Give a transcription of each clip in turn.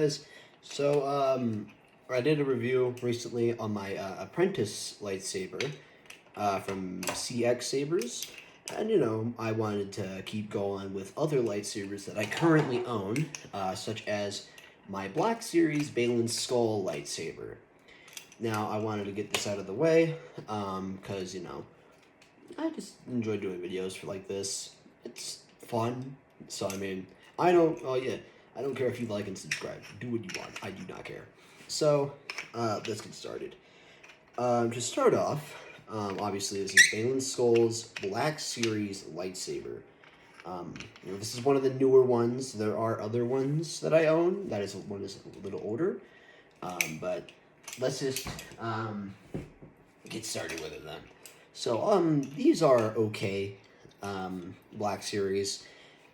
Guys, so I did a review recently on my apprentice lightsaber from CX Sabers, and I wanted to keep going with other lightsabers that I currently own, such as my Black Series Balen Scoll lightsaber. Now I wanted to get this out of the way, because I just enjoy doing videos for like this. It's fun, so I don't. Oh yeah. I don't care if you like and subscribe. Do what you want. I do not care. So, let's get started. To start off, obviously this is Balen Scoll's Black Series lightsaber. This is one of the newer ones. There are other ones that I own. One is a little older. But let's just get started with it then. So, these are okay. Black Series.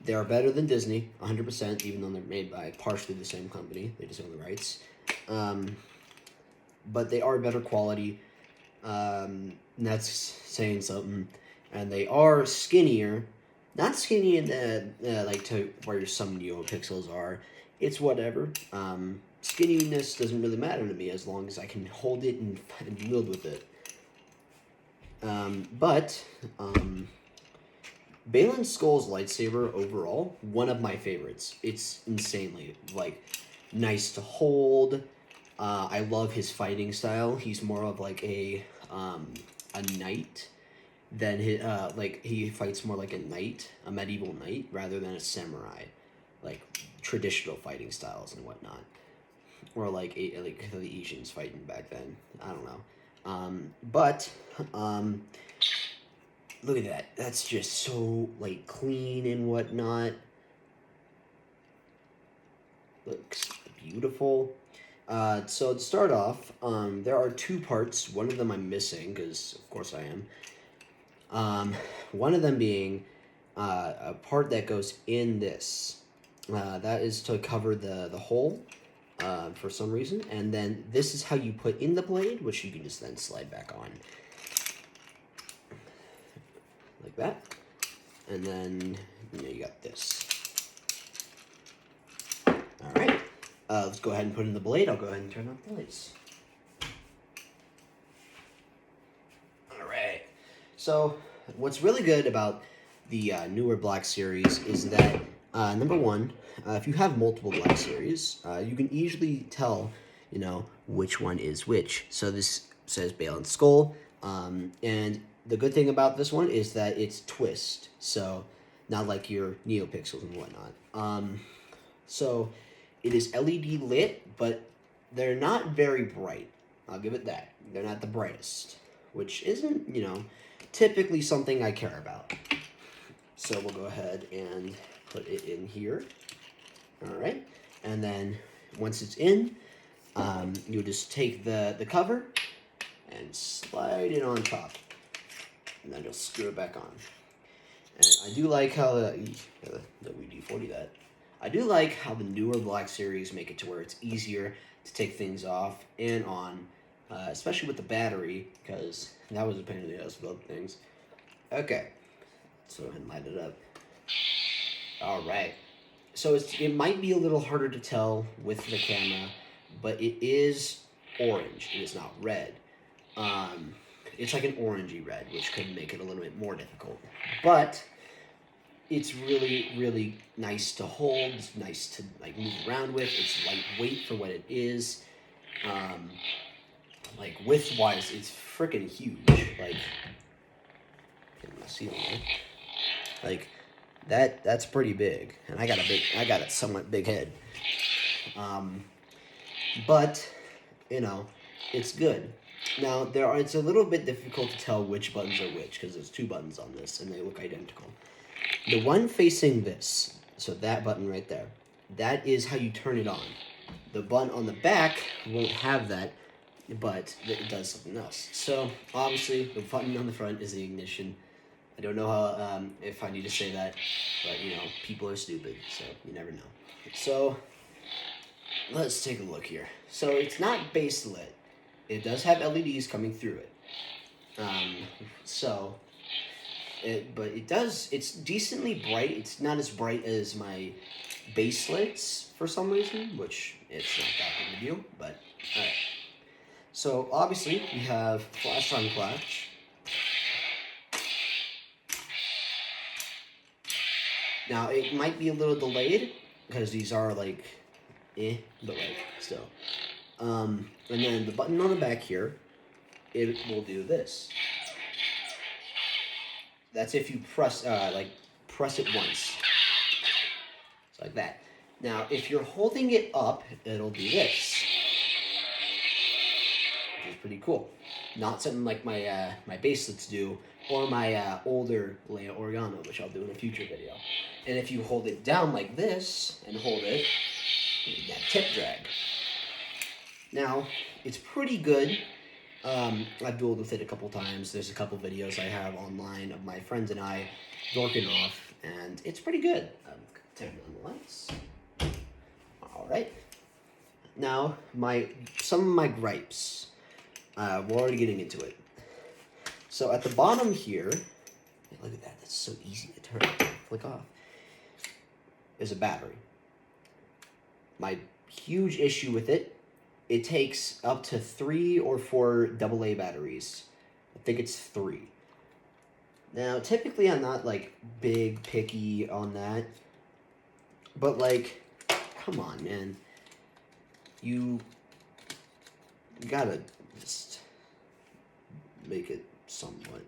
They are better than Disney, 100%, even though they're made by partially the same company. They just own the rights. But they are better quality. That's saying something. And they are skinnier. Not skinny in the, like to where some NeoPixels are. It's whatever. Skinniness doesn't really matter to me as long as I can hold it and wield with it. Balen Scoll's lightsaber overall, one of my favorites. It's insanely nice to hold. I love his fighting style. He's more of like a knight than he fights more like a knight, a medieval knight, rather than a samurai, like traditional fighting styles and whatnot, or like the Asians fighting back then. I don't know, look at that. That's just so, clean and whatnot. Looks beautiful. So to start off, there are two parts. One of them I'm missing, because of course I am. One of them being a part that goes in this. That is to cover the hole, for some reason. And then this is how you put in the blade, which you can just then slide back on. Like that, and then you got this. All right, let's go ahead and put in the blade. I'll go ahead and turn off the lights. All right. So what's really good about the newer Black Series is that number one, if you have multiple Black Series, you can easily tell which one is which. So this says Balen Scoll, and the good thing about this one is that it's twist, so not like your NeoPixels and whatnot. So it is LED lit, but they're not very bright. I'll give it that. They're not the brightest, which isn't, typically something I care about. So we'll go ahead and put it in here. All right, and then once it's in, you'll just take the cover and slide it on top. And then just screw it back on. And I do like how we D40 that. I do like how the newer Black Series make it to where it's easier to take things off and on, especially with the battery, because that was a pain in the ass with other things. Okay, so go ahead and light it up. All right. So it might be a little harder to tell with the camera, but it is orange. It is not red. It's like an orangey red, which could make it a little bit more difficult. But it's really, really nice to hold. It's nice to move around with. It's lightweight for what it is. Width-wise, it's freaking huge. That's pretty big, and I got a somewhat big head. But it's good. Now, it's a little bit difficult to tell which buttons are which, because there's two buttons on this, and they look identical. The one facing this, so that button right there, that is how you turn it on. The button on the back won't have that, but it does something else. So, obviously, the button on the front is the ignition. I don't know how, if I need to say that, but, people are stupid, so you never know. So, let's take a look here. So, it's not base lit. It does have LEDs coming through it. But it's decently bright. It's not as bright as my baselets for some reason, which it's not that big a deal, but alright. So obviously we have flash on clutch. Now it might be a little delayed because these are like but like still. And then the button on the back here, it will do this. That's if you press press it once. It's like that. Now if you're holding it up, it'll do this. Which is pretty cool. Not something like my my baselets do, or my older Leia Organa, which I'll do in a future video. And if you hold it down like this and hold it, you get that tip drag. Now it's pretty good. I've dueled with it a couple times. There's a couple videos I have online of my friends and I dorking off, and it's pretty good. Turn on the lights. All right. Now some of my gripes. We're already getting into it. So at the bottom here, look at that. That's so easy to turn. Flick off. Is a battery. My huge issue with it. It takes up to 3 or 4 AA batteries. I think it's 3. Now, typically I'm not, like, big picky on that. But, like, come on, man. You gotta just make it somewhat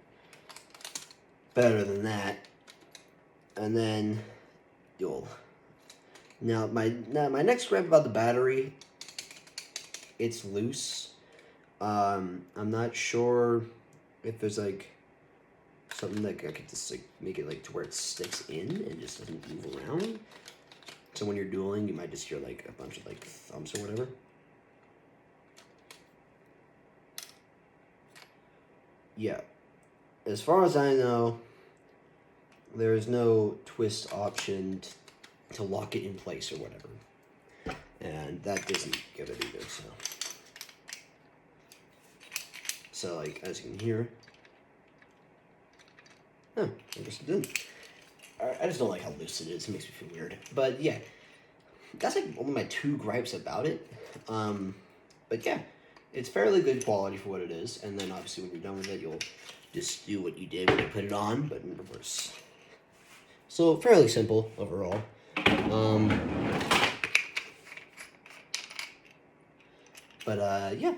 better than that. And then you'll... Now, my next gripe about the battery... It's loose. I'm not sure if there's like something that I could just like make it like to where it sticks in and just doesn't move around. So when you're dueling, you might just hear like a bunch of like thumps or whatever. Yeah. As far as I know, there is no twist option to lock it in place or whatever. And that doesn't give it either, so like, as you can hear, I guess it didn't. I just don't like how loose it is. It makes me feel weird. But yeah, that's like only my 2 gripes about it. But yeah, it's fairly good quality for what it is. And then obviously when you're done with it, you'll just do what you did when you put it on, but in reverse. So fairly simple overall. But yeah,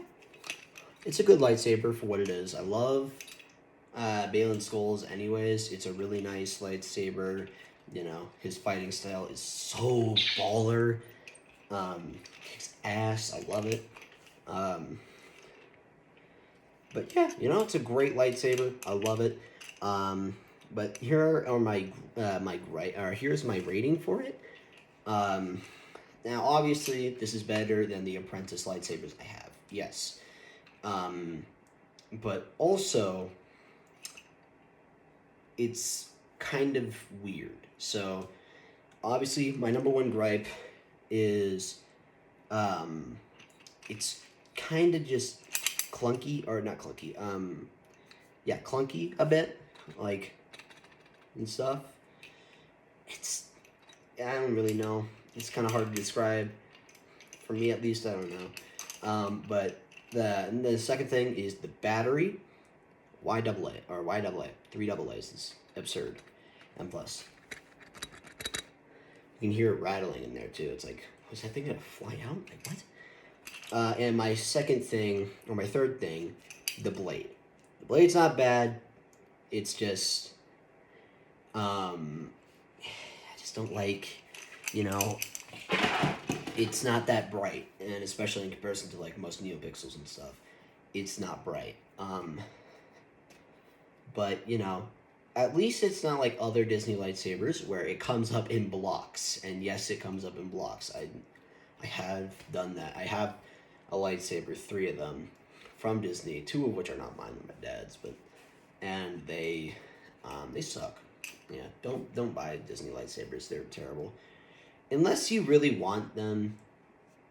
it's a good lightsaber for what it is. I love Balen Scolls anyways. It's a really nice lightsaber. You know, his fighting style is so baller. Kicks ass. I love it. But yeah, you know, it's a great lightsaber. I love it. But here are my here's my rating for it. Now, obviously, this is better than the Apprentice lightsabers I have. Yes. But also, it's kind of weird. So, obviously, my number 1 gripe is, it's kind of just clunky, or not clunky, yeah, clunky a bit, like, and stuff. I don't really know. It's kind of hard to describe. For me, at least, I don't know. But the second thing is the battery. YAA, or YAA. 3 AA's is absurd. And plus, you can hear it rattling in there, too. It's like, was that thing gonna fly out? Like, what? And my second thing, or my third thing, the blade. The blade's not bad. It's just, I just don't like, you know, it's not that bright, and especially in comparison to like most NeoPixels and stuff, it's not bright. But you know, at least it's not like other Disney lightsabers where it comes up in blocks. And yes, it comes up in blocks. I have done that. I have a lightsaber, 3 of them, from Disney, 2 of which are not mine, they're my dad's, and they suck. Yeah, don't buy Disney lightsabers. They're terrible. Unless you really want them,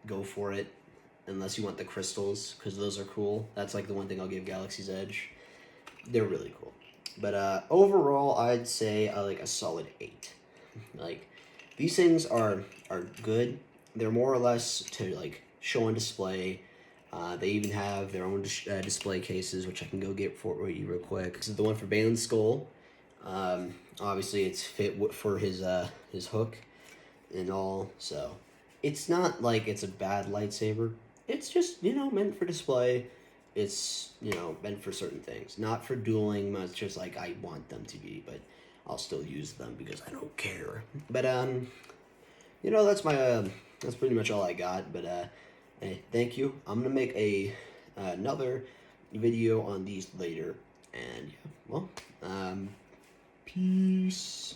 go for it. Unless you want the crystals, because those are cool. That's like the one thing I'll give Galaxy's Edge. They're really cool. But overall, I'd say like a solid 8. Like, these things are good. They're more or less to like show on display. They even have their own display cases, which I can go get for you real quick. This is the one for Balen's Scoll. Obviously, it's fit for his hook and all, so it's not like it's a bad lightsaber. It's just, you know, meant for display. It's, you know, meant for certain things, not for dueling much as like I want them to be, but I'll still use them because I don't care. But you know, that's my that's pretty much all I got. But hey, thank you. I'm gonna make another video on these later, and yeah, well, peace.